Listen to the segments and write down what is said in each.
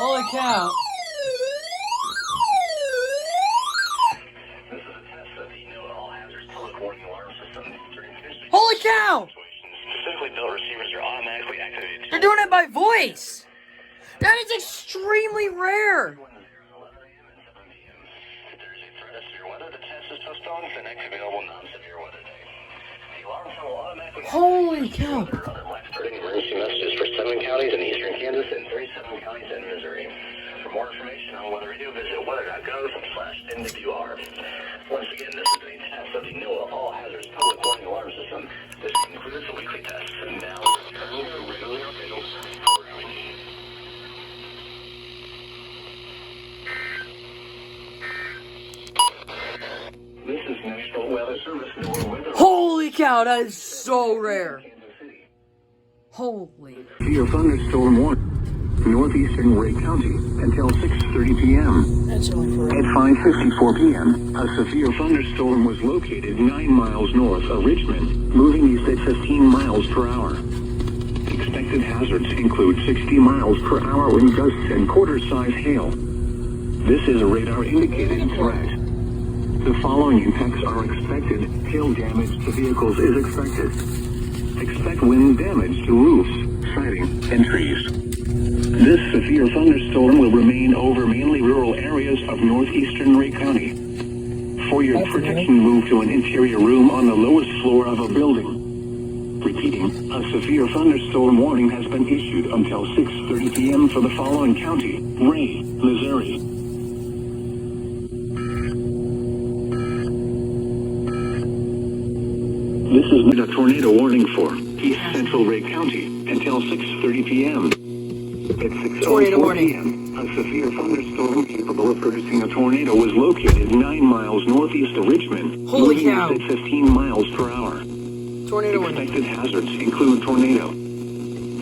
Holy cow. This is a test of the No All Hazards public warning alarm system. During conditions Holy cow! specifically built receivers are automatically activated. They're doing it by voice! That is extremely rare! If there is a threat of severe weather, the test is postponed to the next available non-severe weather day. The alarm will automatically Holy cow! other life-threatening emergency messages for 7 counties in eastern Kansas and 37 counties in Missouri. For more information on weather radio, visit weather.gov/NWR. Once again, this is a test of the NOAA All Hazards Public Warning Alarm System. This concludes the weekly test. And now, regularly scheduled programming. This is National Weather Service NOAA Weather. Holy cow, that is so rare! Holy. Severe thunderstorm warning. Northeastern Ray County until 6:30 p.m. That's only for At 5:54 p.m., a severe thunderstorm was located 9 miles north of Richmond, moving east at 15 miles per hour. Expected hazards include 60 miles per hour wind gusts and quarter-size hail. This is a radar-indicated threat. The following impacts are expected. Hail damage to vehicles is expected. Expect wind damage to roofs, siding, and trees. This severe thunderstorm will remain over mainly rural areas of northeastern Ray County. For your protection, move to an interior room on the lowest floor of a building. Repeating, a severe thunderstorm warning has been issued until 6:30 p.m. for the following county: Ray, Missouri. This is a tornado warning for East Central Ray County until 6:30 p.m. At 6:04 p.m., a severe thunderstorm capable of producing a tornado was located 9 miles northeast of Richmond, Holy moving cow. east at 15 miles per hour. Tornado warning. Expected hazards include tornado.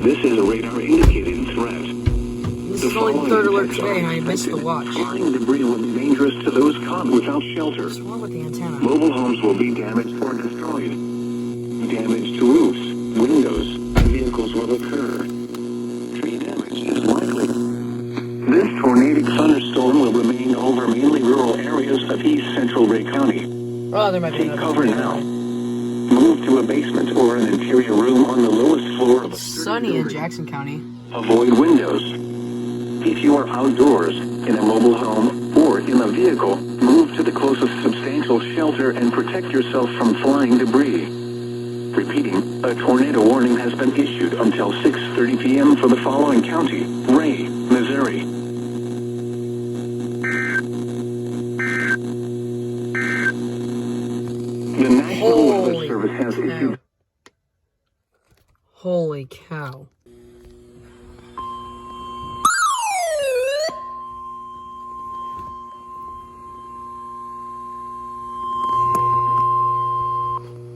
This is a radar-indicated threat. This is only the third alert today, and I missed the watch. Flying debris will be dangerous to those caught without shelter. What's wrong with the antenna? Mobile homes will be damaged or destroyed. Damage to roofs, windows, and vehicles will occur. Tree damage is likely. This tornadic thunderstorm will remain over mainly rural areas of east central Ray County. Oh, there might be Take another cover one. now. Move to a basement or an interior room on the lowest floor of a Sunny in Jackson County. Avoid windows. If you are outdoors, in a mobile home, or in a vehicle, move to the closest substantial shelter and protect yourself from flying debris. Repeating, a tornado warning has been issued until 6:30 p.m. for the following county: Ray, Missouri. The National Weather Service has issued. Holy cow.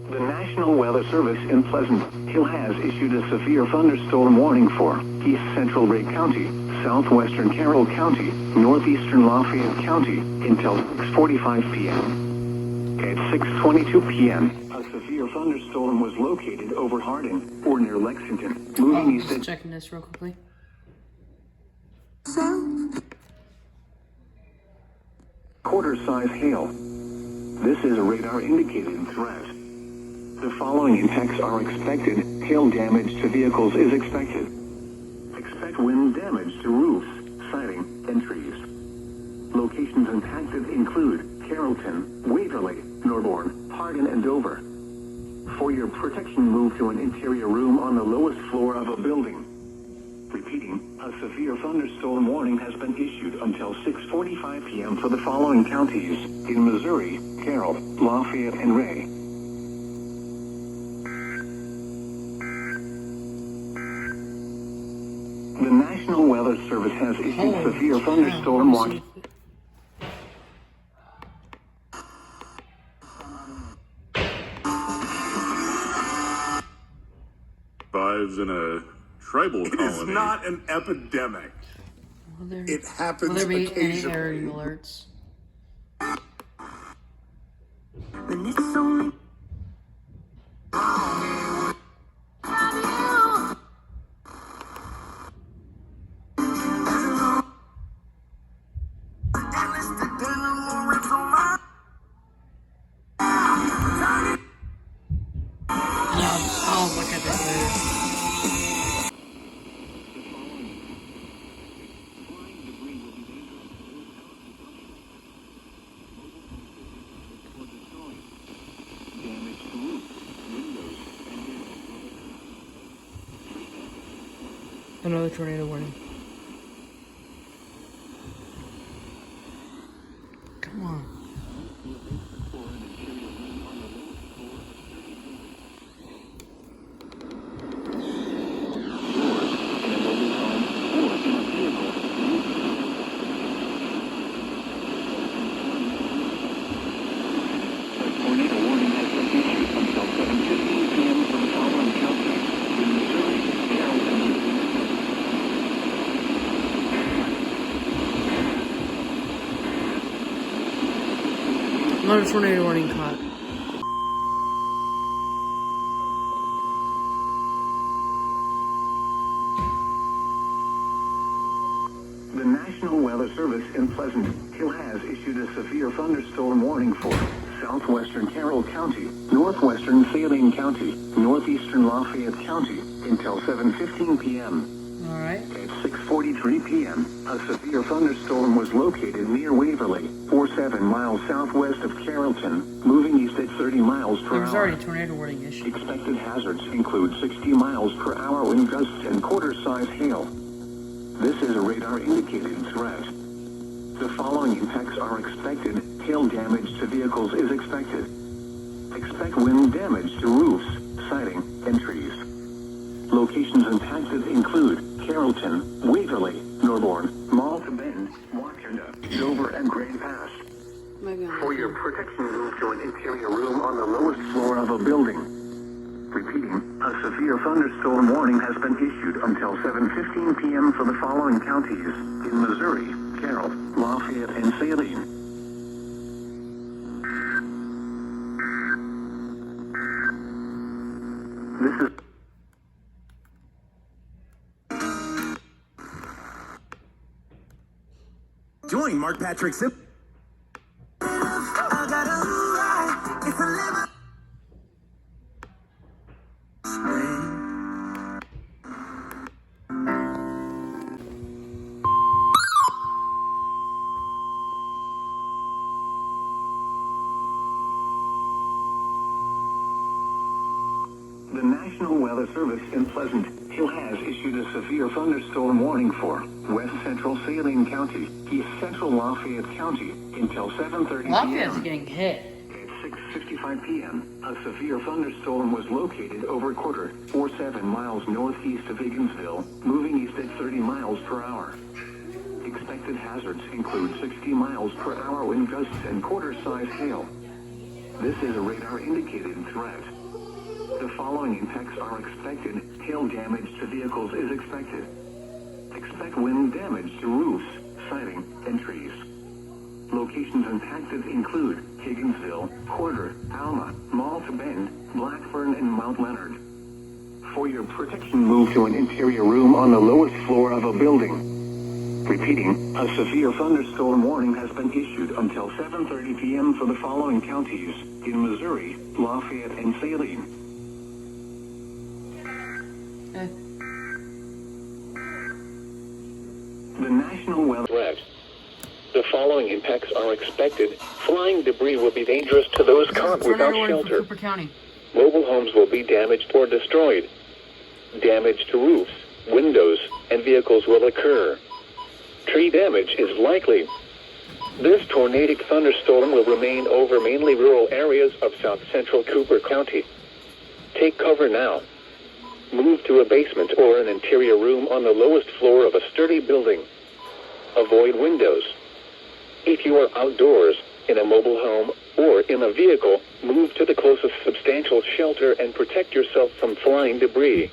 The National Weather Service in Pleasant Hill has issued a severe thunderstorm warning for East Central Ray County, Southwestern Carroll County, Northeastern Lafayette County until 6:45 p.m. At 6:22 p.m., a severe thunderstorm was located over Harding or near Lexington, moving east at Checking this real quickly. quarter-size hail. This is a radar-indicated threat. The following impacts are expected. Hail damage to vehicles is expected. Expect wind damage to roofs, siding, and trees. Locations impacted include Carrollton, Waverly, Norborn, Hardin, and Dover. For your protection, move to an interior room on the lowest floor of a building. Repeating, a severe thunderstorm warning has been issued until 6:45 p.m. for the following counties in Missouri: Carroll, Lafayette, and Ray. The National Weather Service has issued severe thunderstorm watch. Survives in a tribal colony. It's not an epidemic. It happens Will there be any occasionally. error alerts? Another tornado warning. Come on. Tornado warning has been issued until 7:15 p.m. for the following counties: in Missouri, Carrollton. Another tornado warning caught. The National Weather Service in Pleasant Hill has issued a severe thunderstorm warning for southwestern Carroll County, northwestern Saline County, northeastern Lafayette County until 7:15 p.m. Alright. At 6:43 p.m., a severe thunderstorm was located near Waverly, 47 miles southwest of Carrollton, moving east at 30 miles per There was hour. already a tornado warning issued. Expected hazards include 60 miles per hour wind gusts and quarter-size hail. This is a radar-indicated threat. The following impacts are expected. Hail damage to vehicles is expected. Expect wind damage to roofs, siding, and trees. Locations impacted include Carrollton, Waverly, Norborn, Malta Bend, Waukegan, Dover, and Grand Pass. Maybe I'm For your protection, move to an interior room on the lowest floor of a building. Repeating, a severe thunderstorm warning has been issued until 7:15 p.m. for the following counties: in Missouri, Carroll, Lafayette, and Saline. This is Join Mark Patrick Sim. The National Weather Service in Pleasant Hill has issued a severe thunderstorm warning for West Central Saline County, East Central Lafayette County until 7:30 Lafayette's p.m. getting hit. At 6:55 p.m., a severe thunderstorm was located over a quarter, 47 miles northeast of Higginsville, moving east at 30 miles per hour. Expected hazards include 60 miles per hour wind gusts and quarter-size hail. This is a radar-indicated threat. The following impacts are expected. Hail damage to vehicles is expected. Expect wind damage to roofs, siding, and trees. Locations impacted include Higginsville, Porter, Alma, Malta Bend, Blackburn, and Mount Leonard. For your protection, move to an interior room on the lowest floor of a building. Repeating, a severe thunderstorm warning has been issued until 7:30 p.m. for the following counties: in Missouri, Lafayette, and Saline. The National Weather Threat. The following impacts are expected. Flying debris will be dangerous to those caught without Tornado warning for shelter. Cooper County. Mobile homes will be damaged or destroyed. Damage to roofs, windows, and vehicles will occur. Tree damage is likely. This tornadic thunderstorm will remain over mainly rural areas of south central Cooper County. Take cover now. Move to a basement or an interior room on the lowest floor of a sturdy building. Avoid windows. If you are outdoors, in a mobile home, or in a vehicle, move to the closest substantial shelter and protect yourself from flying debris.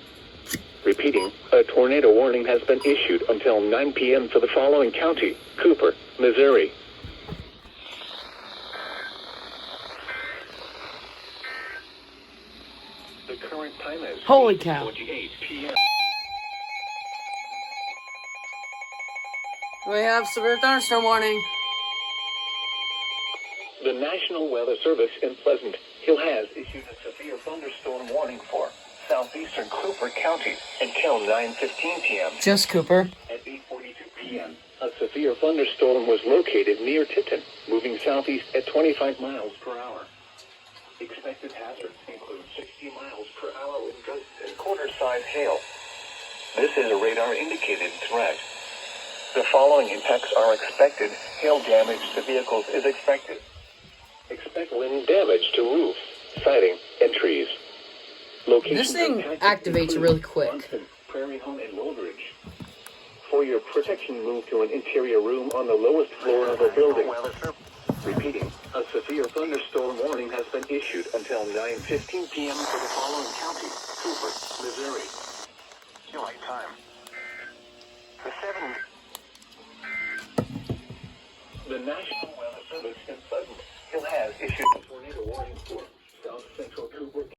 Repeating, a tornado warning has been issued until 9 p.m. for the following county: Cooper, Missouri. The current time is Holy cow. 8:28 p.m. We have severe thunderstorm warning. The National Weather Service in Pleasant Hill has issued a severe thunderstorm warning for southeastern Cooper County until 9:15 p.m. Just Cooper. At 8:42 p.m., a severe thunderstorm was located near Tipton, moving southeast at 25 miles per hour. Expected hazards include 60 miles per hour with gusts and quarter-size hail. This is a radar-indicated threat. The following impacts are expected. Hail damage to vehicles is expected. Expect wind damage to roof, siding, and trees. This thing activates really quick. Bronson, Prairie Home, and Woolridge. For your protection, move to an interior room on the lowest floor of the building. Repeating, a severe thunderstorm warning has been issued until 9:15 p.m. for the following counties: Cooper, Missouri. Daylight time. The National Weather Service in Sudden Hill has issued a tornado warning for south central Cooper.